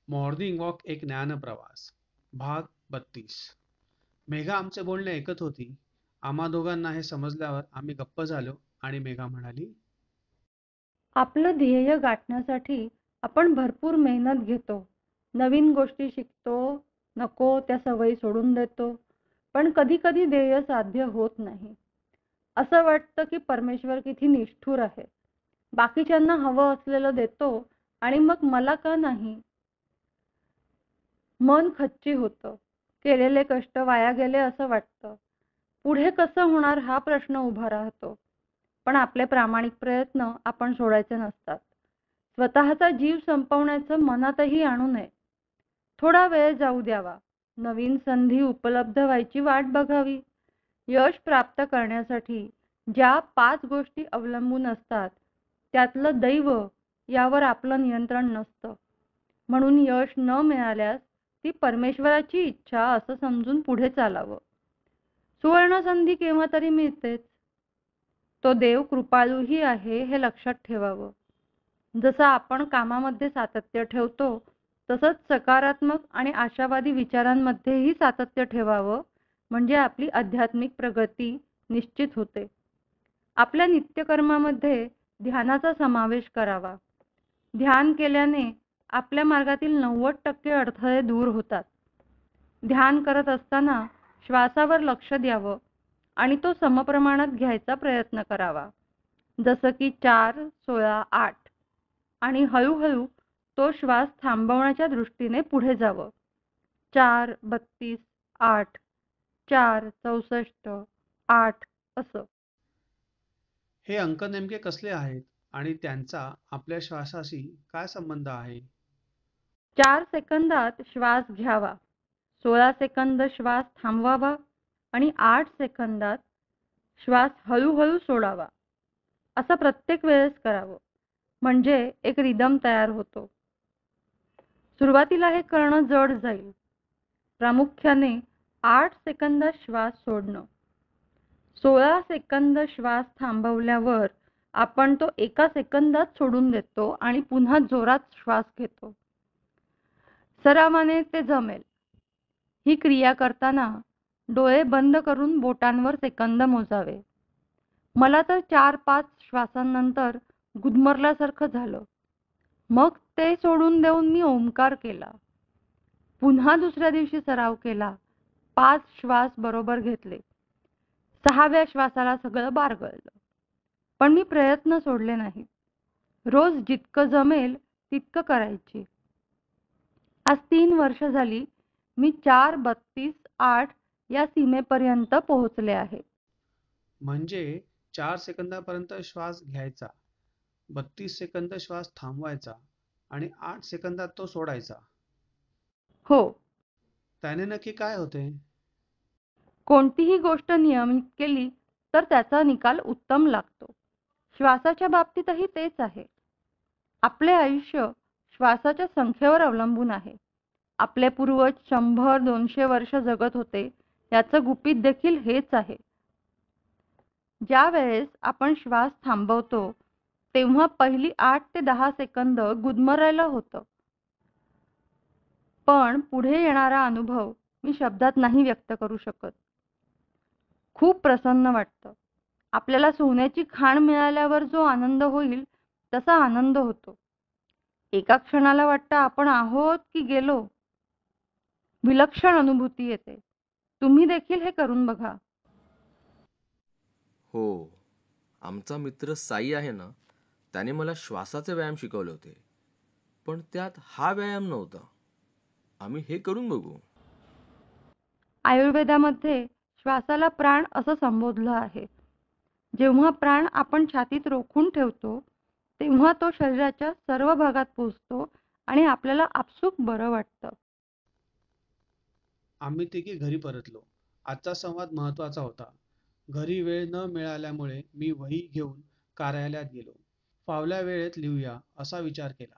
Morning walk एक ज्ञानप्रवास भाग 32. मेघा आमचे बोलणे ऐकत होती. आम्हा दोघांना हे समजल्यावर आम्ही गप्प झालो आणि मेघा म्हणाली, आपलं ध्येय गाठण्यासाठी आपण भरपूर मेहनत घेतो. नवीन गोष्टी शिकतो, नको त्या सवयी सोडून देतो. पण कधी-कधी ध्येय साध्य होत नाही. असं वाटतं की परमेश्वर किती निष्ठुर आहे. बाकीच्यांना हवं असलेलं देतो आणि मग मला का नाही? मन खच्ची होतं. केलेले कष्ट वाया गेले असं वाटतं. पुढे कसं होणार हा प्रश्न उभा राहतो. पण आपले प्रामाणिक प्रयत्न आपण सोडायचे नसतात. स्वतःचा जीव संपवण्याचं मनातही आणू नये. थोडा वेळ जाऊ द्यावा. नवीन संधी उपलब्ध व्हायची वाट बघावी. यश प्राप्त करण्यासाठी ज्या 5 गोष्टी अवलंबून असतात, त्यातलं दैव यावर आपलं नियंत्रण नसतं. म्हणून यश न मिळाल्यास ती परमेश्वराची इच्छा असं समजून पुढे चालावं. सुवर्णसंधी केव्हा तरी मिळतेच. तो देव कृपाळूही आहे हे लक्षात ठेवावं. जसं आपण कामामध्ये सातत्य ठेवतो, तसंच सकारात्मक आणि आशावादी विचारांमध्येही सातत्य ठेवावं, म्हणजे आपली आध्यात्मिक प्रगती निश्चित होते. आपल्या नित्यकर्मामध्ये ध्यानाचा समावेश करावा. ध्यान केल्याने आपल्या मार्गातील 90% अडथळे दूर होतात. ध्यान करत असताना श्वासावर लक्ष द्यावं आणि तो समप्रमाणात घ्यायचा प्रयत्न करावा. जसं की 4, 16, 8 आणि हळूहळू तो श्वास थांबवण्याच्या दृष्टीने पुढे जावं. 4, 32, 8, 4, 64, 8 असं. हे अंक नेमके कसले आहेत आणि त्यांचा आपल्या श्वासाशी काय संबंध आहे? 4 सेकंदात श्वास घ्यावा, 16 सेकंद श्वास थांबवावा आणि 8 सेकंदात श्वास हळूहळू सोडावा. असं प्रत्येक वेळेस करावं. म्हणजे एक रिदम तयार होतो. सुरुवातीला हे करणं जड जाईल. प्रामुख्याने 8 सेकंदात श्वास सोडणं. 16 सेकंद श्वास थांबवल्यावर आपण तो 1 सेकंदात सोडून देतो आणि पुन्हा जोरात श्वास घेतो. सरावाने ते जमेल. ही क्रिया करताना डोळे बंद करून बोटांवर सेकंद मोजावे. मला तर 4-5 श्वासांनंतर गुदमरल्यासारखं झालं. मग ते सोडून देऊन मी ओंकार केला. पुन्हा दुसऱ्या दिवशी सराव केला. 5 श्वास बरोबर घेतले. 6व्या श्वासाला सगळं बारगळलं. पण मी प्रयत्न सोडले नाहीत. रोज जितकं जमेल तितकं करायची. आज 3 वर्ष झाली मी 4, 32, 8 या सीमेपर्यंत पोहोचले आहे. म्हणजे 4 सेकंदापर्यंत श्वास घ्यायचा, 32 सेकंद श्वास थांबवायचा आणि 8 सेकंदात तो सोडायचा. हो, त्याने नक्की काय होते? कोणतीही गोष्ट नियमित केली तर त्याचा निकाल उत्तम लागतो. श्वासाच्या बाबतीतही तेच आहे. आपले आयुष्य श्वासाच्या संख्येवर अवलंबून आहे. आपले पूर्वज 100-200 वर्ष जगत होते, याचं गुपित देखील हेच आहे. ज्या वेळेस आपण श्वास थांबवतो, तेव्हा पहिली 8 ते 10 सेकंद गुदमरायला होतं. पण पुढे येणारा अनुभव मी शब्दात नाही व्यक्त करू शकत. खूप प्रसन्न वाटतं. आपल्याला सोन्याची खाण मिळाल्यावर जो आनंद होईल, तसा आनंद होतो. एका क्षणाला वाटतं आपण आहोत की गेलो. विलक्षण अनुभूती येते. तुम्ही देखील हे करून बघा. हो, आमचा मित्र साई आहे ना, त्याने मला श्वासाचे व्यायाम शिकवले होते. पण त्यात हा व्यायाम नव्हता. आम्ही हे करून बघू. आयुर्वेदामध्ये श्वासाला प्राण असं संबोधलं आहे. जेव्हा प्राण आपण छातीत रोखून ठेवतो, तेव्हा तो शरीराच्या सर्व भागात पोहोचतो आणि आपल्याला आपसूक बरं वाटतं. आम्ही तिघे घरी परतलो. आजचा संवाद महत्त्वाचा होता. घरी वेळ न मिळाल्यामुळे मी वही घेऊन कार्यालयात गेलो. फावल्या वेळेत लिहूया असा विचार केला.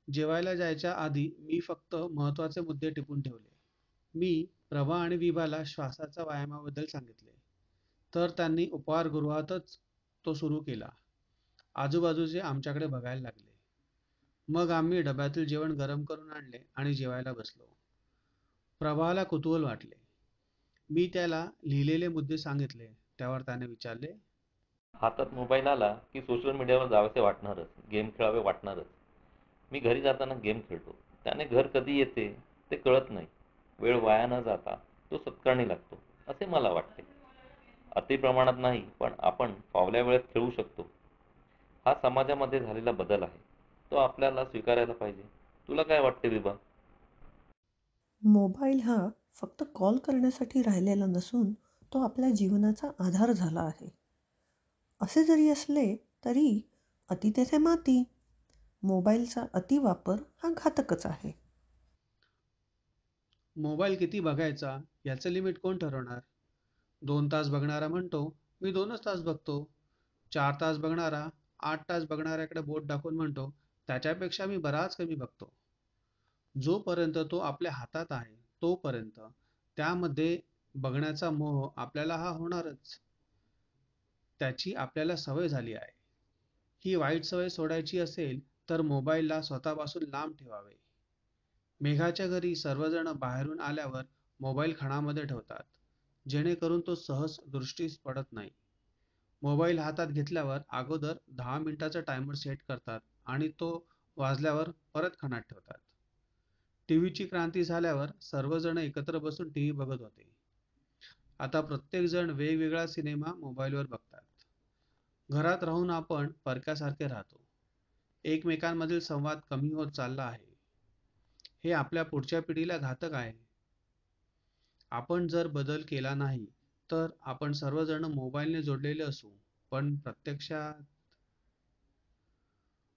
जेवायला जायच्या आधी मी फक्त महत्त्वाचे मुद्दे टिपून ठेवले. मी प्रभा आणि विभाला श्वासाच्या व्यायामाबद्दल सांगितले. तर त्यांनी उपहारगृहातच तो सुरू केला. आजूबाजूचे आमच्याकडे बघायला लागले. मग आम्ही डब्यातील जेवण गरम करून आणले आणि जेवायला बसलो. प्रभाला कुतूहल वाटले. मी त्याला लिहिलेले मुद्दे सांगितले. त्यावर त्याने विचारले, हातात मोबाईल आला की सोशल मीडियावर जावेसे वाटणारच, गेम खेळावे वाटणारच. मी घरी जाताना गेम खेळतो. त्याने घर कधी येते ते कळत नाही. वेळ वाया न जाता तो सत्कारणी लागतो असे मला वाटते. अति प्रमाणात नाही, पण आपण फावल्या वेळेत खेळू शकतो. हा समाजामध्ये झालेला बदल आहे. तो आपल्याला स्वीकारायला पाहिजे. तुला काय वाटते विभा? मोबाईल हा फक्त कॉल करण्यासाठी राहिलेला नसून तो आपल्या जीवनाचा आधार झाला आहे. असे जरी असले तरी अति तेथे माती. मोबाईलचा अतिवापर हा घातकच आहे. मोबाईल किती बघायचा याचं लिमिट कोण ठरवणार? 2 तास बघणारा म्हणतो, मी 2च तास बघतो. 4 तास बघणारा 8 तास बघणाऱ्याकडे बोट दाखवून म्हणतो, त्याच्यापेक्षा मी बराच कमी बघतो. जोपर्यंत तो आपल्या हातात आहे, तोपर्यंत त्यामध्ये बघण्याचा मोह आपल्याला हा होणारच. त्याची आपल्याला सवय झाली आहे. ही वाईट सवय सोडायची असेल तर मोबाईलला स्वतःपासून लांब ठेवावे. मेघाच्या घरी सर्वजण बाहेरून आल्यावर मोबाईल खणामध्ये ठेवतात, जेणेकरून तो सहज दृष्टीस पडत नाही. मोबाईल हातात घेतल्यावर अगोदर 10 मिनिटाचा टायमर सेट करतात आणि तो वाजल्यावर परत खणात ठेवतात. टीव्हीची क्रांती झाल्यावर सर्वजण एकत्र बसून टीव्ही बघत होते. आता प्रत्येक जण वेगवेगळा सिनेमा मोबाईलवर बघतात. घरात राहून आपण परक्यासारखे राहतो. एकमेकांमधील संवाद कमी होत चालला आहे. हे आपल्या पुढच्या पिढीला घातक आहे. आपण जर बदल केला नाही तर आपण सर्वजण मोबाईलने जोडलेले असू, पण प्रत्यक्षात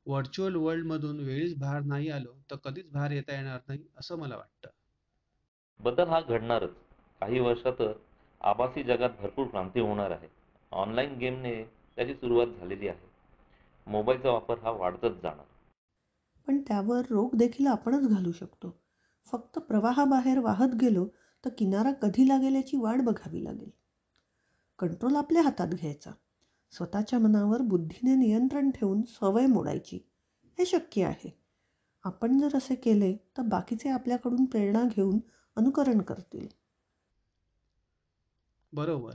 व्हर्च्युअल वर्ल्डमधून वेळीच बाहेर नाही आलो तर कधीच बाहेर येता येणार नाही असं मला वाटतं. बदल हा घडणारच. काही वर्षातच आभासी जगात भरपूर क्रांती होणार आहे. ऑनलाईन गेमने त्याची सुरुवात झालेली आहे. मोबाईलचा वापर हा वाढतच जाणार. पण त्यावर रोख देखील आपणच घालू शकतो. फक्त प्रवाहाबाहेर वाहत गेलो तर किनारा कधी लागेल याची वाट बघावी लागेल. कंट्रोल आपल्या हातात घ्यायचा. स्वतःच्या मनावर बुद्धीने नियंत्रण ठेवून सवय मोडायची. हे शक्य आहे. आपण जर असे केले तर बाकीचे आपल्याकडून प्रेरणा घेऊन अनुकरण करतील. बरोबर.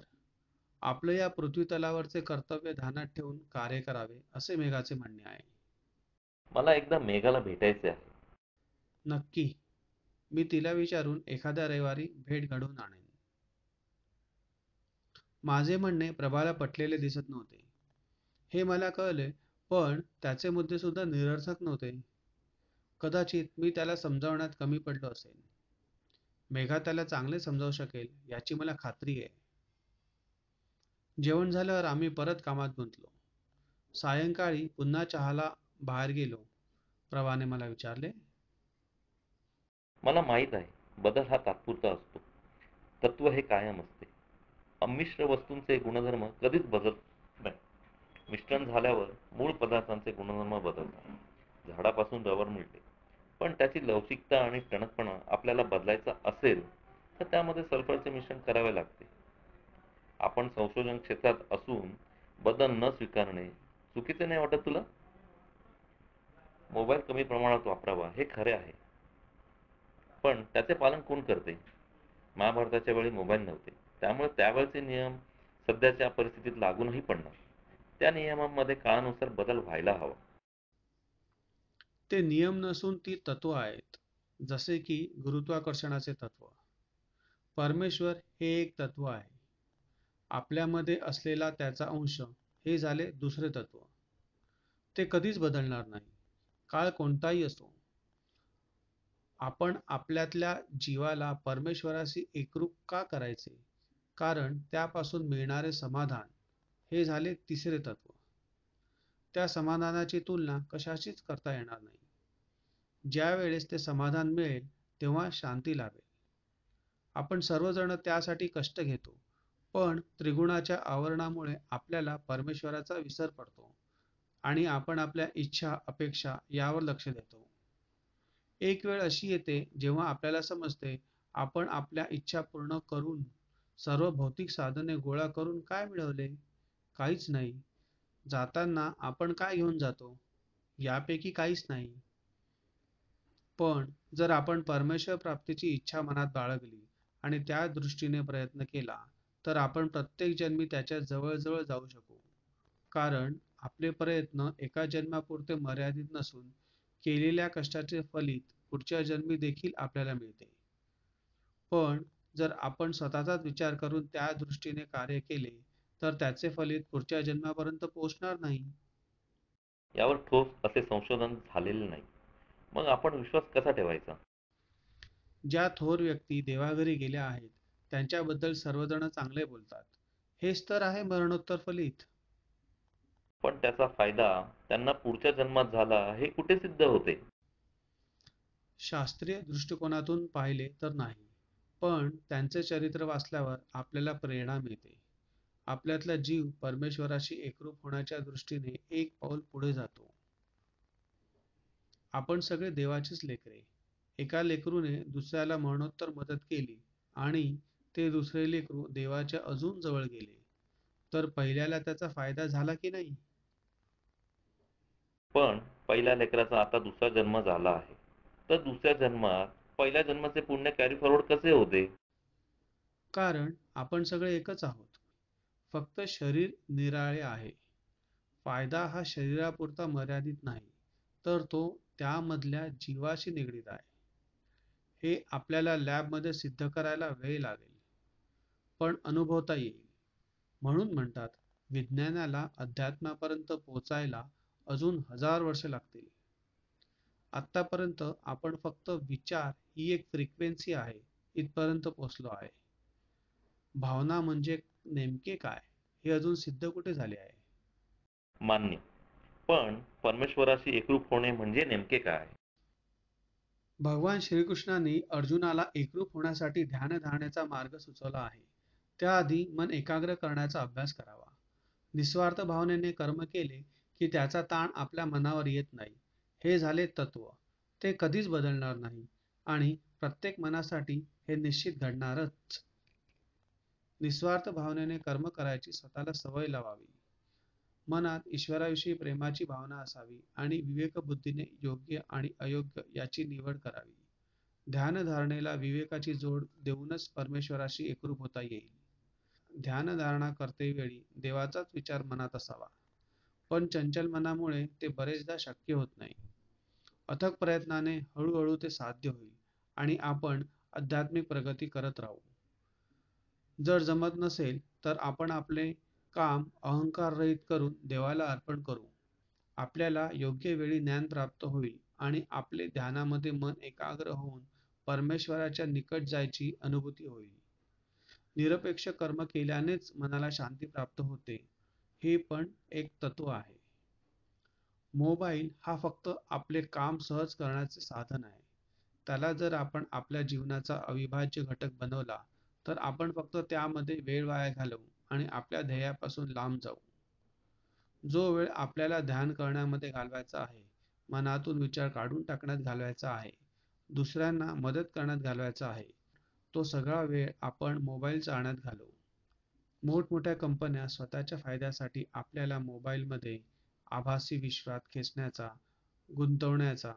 आपलं या पृथ्वीतलावरचे कर्तव्य ध्यानात ठेवून कार्य करावे असे मेघाचे म्हणणे आहे. मला एकदा मेघाला भेटायचे आहे. नक्की. मी तिला विचारून एखाद्या रविवारी भेट घडवून आणेन. माझे म्हणणे प्रभाला पटलेले दिसत नव्हते. हे मला कळले, पण त्याचे मुद्दे सुद्धा निरर्थक नव्हते. कदाचित मी त्याला समजावण्यात कमी पडलो असेल. मेघा त्याला चांगले समजावू शकेल याची मला खात्री आहे. जेवण झाल्यावर आम्ही परत कामात गुंतलो. सायंकाळी पुन्हा चहाला बाहेर गेलो. प्रभाने मला विचारले, मला माहीत आहे, बदल हा तात्पुरता असतो. तत्व हे कायम असते. संमिश्र वस्तूंचे गुणधर्म कधीच बदलत नाही. मिश्रण झाल्यावर मूळ पदार्थांचे गुणधर्म बदलतात. झाडापासून रबर मिळते, पण त्याची लवचिकता आणि टणकपणा आपल्याला बदलायचा असेल तर त्यामध्ये सल्फरचे मिश्रण करावे लागते. आपण संशोधन क्षेत्रात असून बदल न स्वीकारणे चुकीचे नाही वाटत तुला? मोबाईल कमी प्रमाणात वापरावा हे खरे आहे, पण त्याचे पालन कोण करते? महाभारताच्या वेळी मोबाईल नव्हते, त्यामुळे त्यावेळचे नियम सध्याच्या परिस्थितीत लागू नाही पडणार. त्या नियमांमध्ये काळानुसार बदल व्हायला हवा. ते नियम नसून ती तत्व आहेत. जसे की गुरुत्वाकर्षणाचे तत्व. परमेश्वर हे एक तत्व आहे. आपल्यामध्ये असलेला त्याचा अंश हे झाले दुसरे तत्व. ते कधीच बदलणार नाही. काळ कोणताही असो. आपण आपल्यातल्या जीवाला परमेश्वराशी एकरूप का करायचे? कारण त्यापासून मिळणारे समाधान हे झाले तिसरे तत्व. त्या समाधानाची तुलना कशाशीच करता येणार नाही. ज्या वेळेस ते समाधान मिळेल तेव्हा शांती लाभेल. आपण सर्वजण त्यासाठी कष्ट घेतो, पण त्रिगुणाच्या आवरणामुळे आपल्याला परमेश्वराचा विसर पडतो आणि आपण आपल्या इच्छा अपेक्षा यावर लक्ष देतो. एक वेळ अशी येते जेव्हा आपल्याला समजते, आपण आपल्या इच्छा पूर्ण करून सर्व भौतिक साधने गोळा करून काय मिळवले? काहीच नाही. जाताना आपण काय घेऊन जातो? यापैकी काहीच नाही. पण जर आपण परमेश्वर प्राप्तीची इच्छा मनात बाळगली आणि त्या दृष्टीने प्रयत्न केला, तर आपण प्रत्येक जन्मी त्याच्या जवळ जाऊ शकू. कारण आपले प्रयत्न एका जन्मापुरते मर्यादित नसून केलेल्या कष्टाचे फलित पुढच्या जन्मी देखील आपल्याला मिळते. पण जर आपण स्वतःचाच विचार करून त्या दृष्टीने कार्य केले, तर त्याचे फलित पुढच्या जन्मापर्यंत पोहोचणार नाही. यावर ठोस असे संशोधन झालेले नाही. मग आपण विश्वास कसा ठेवायचा? ज्या थोर व्यक्ती देवाघरी गेल्या आहेत, त्यांच्याबद्दल सर्वजण चांगले बोलतात. हेच तर आहे मरणोत्तर फलित. पण त्याचा फायदा त्यांना पुढच्या जन्मात झाला हे कुठे सिद्ध होते? शास्त्रीय दृष्टिकोनातून पाहिले तर नाही, पण त्यांचे चरित्र वाचल्यावर आपल्याला प्रेरणा मिळते. आपल्यातला जीव परमेश्वराशी एकरूप होण्याच्या दृष्टीने एक पाऊल पुढे जातो. आपण सगळे देवाचीच लेकरे. एका लेकरूने दुसऱ्याला मरणोत्तर मदत केली आणि ते दुसरे लेकरू देवाच्या अजून जवळ गेले, तर पहिल्याला त्याचा फायदा झाला की नाही? पण पहिल्या लेकराचा आता दुसरा जन्म झाला आहे, तर दुसऱ्या जन्मात पहिल्या जन्माचे पुण्य कॅरी फॉरवर्ड कसे होते? कारण आपण सगळे एकच आहोत. फक्त शरीर निराळे आहे. फायदा हा शरीरापुरता मर्यादित नाही, तर तो त्यामधल्या जीवाशी निगडीत आहे. हे आपल्याला लॅबमध्ये सिद्ध करायला वेळ लागेल, पण अनुभवता येईल. म्हणून म्हणतात, विज्ञानाला अध्यात्मापर्यंत पोहोचायला अजून 1000 वर्षे लागतील. आत्तापर्यंत आपण फक्त विचार ही एक फ्रिक्वेन्सी आहे इथपर्यंत पोहोचलो आहे. भावना म्हणजे नेमके काय, हे अजून सिद्ध कुठे झाले आहे? मान्य. पण परमेश्वराशी एकरूप होणे म्हणजे नेमके काय? भगवान श्रीकृष्णांनी अर्जुनाला एकरूप होण्यासाठी ध्यानधारणेचा मार्ग सुचवला आहे. त्याआधी मन एकाग्र करण्याचा अभ्यास करावा. निस्वार्थ भावनेने कर्म केले की त्याचा ताण आपल्या मनावर येत नाही. हे झाले तत्व. ते कधीच बदलणार नाही आणि प्रत्येक मनासाठी हे निश्चित घडणारच. निस्वार्थ भावनेने कर्म करायची स्वतःला सवय लावावी. मनात ईश्वराविषयी प्रेमाची भावना असावी आणि विवेकबुद्धीने योग्य आणि अयोग्य याची निवड करावी. ध्यानधारणेला विवेकाची जोड देऊनच परमेश्वराशी एकरूप होता येईल. ध्यानधारणा करतेवेळी देवाचाच विचार मनात असावा, पण चंचल मनामुळे ते बरेचदा शक्य होत नाही. अथक प्रयत्नाने हळूहळू ते साध्य होईल आणि आपण आध्यात्मिक प्रगती करत राहू. जर जमत नसेल तर आपण आपले काम अहंकाररहित करून देवाला अर्पण करू. आपल्याला योग्य वेळी ज्ञान प्राप्त होईल आणि आपले ध्यानामध्ये मन एकाग्र होऊन परमेश्वराच्या निकट जायची अनुभूती होईल. निरपेक्ष कर्म केल्यानेच मनाला शांती प्राप्त होते, हे पण एक तत्व आहे. मोबाईल हा फक्त आपले काम सहज करण्याचे साधन आहे. त्याला जर आपण आपल्या जीवनाचा अविभाज्य घटक बनवला, तर आपण फक्त त्यामध्ये वेळ वाया घालवू आणि आपल्या ध्येयापासून लांब जाऊ. जो वेळ आपल्याला ध्यान करण्यामध्ये घालवायचा आहे, मनातून विचार काढून टाकण्यात घालवायचा आहे, दुसऱ्यांना मदत करण्यात घालवायचा आहे, तो सगळा वेळ आपण मोबाईल चालण्यात घालवू. मोठमोठ्या कंपन्या स्वतःच्या फायद्यासाठी आपल्याला मोबाईलमध्ये आभासी विश्वात खेचण्याचा, गुंतवण्याचा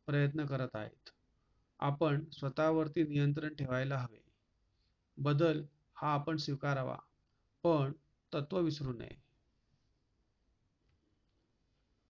प्रयत्न करत आहेत. आपण स्वतःवरती नियंत्रण ठेवायला हवे. बदल हा आपण स्वीकारावा, पण तत्व विसरू नये.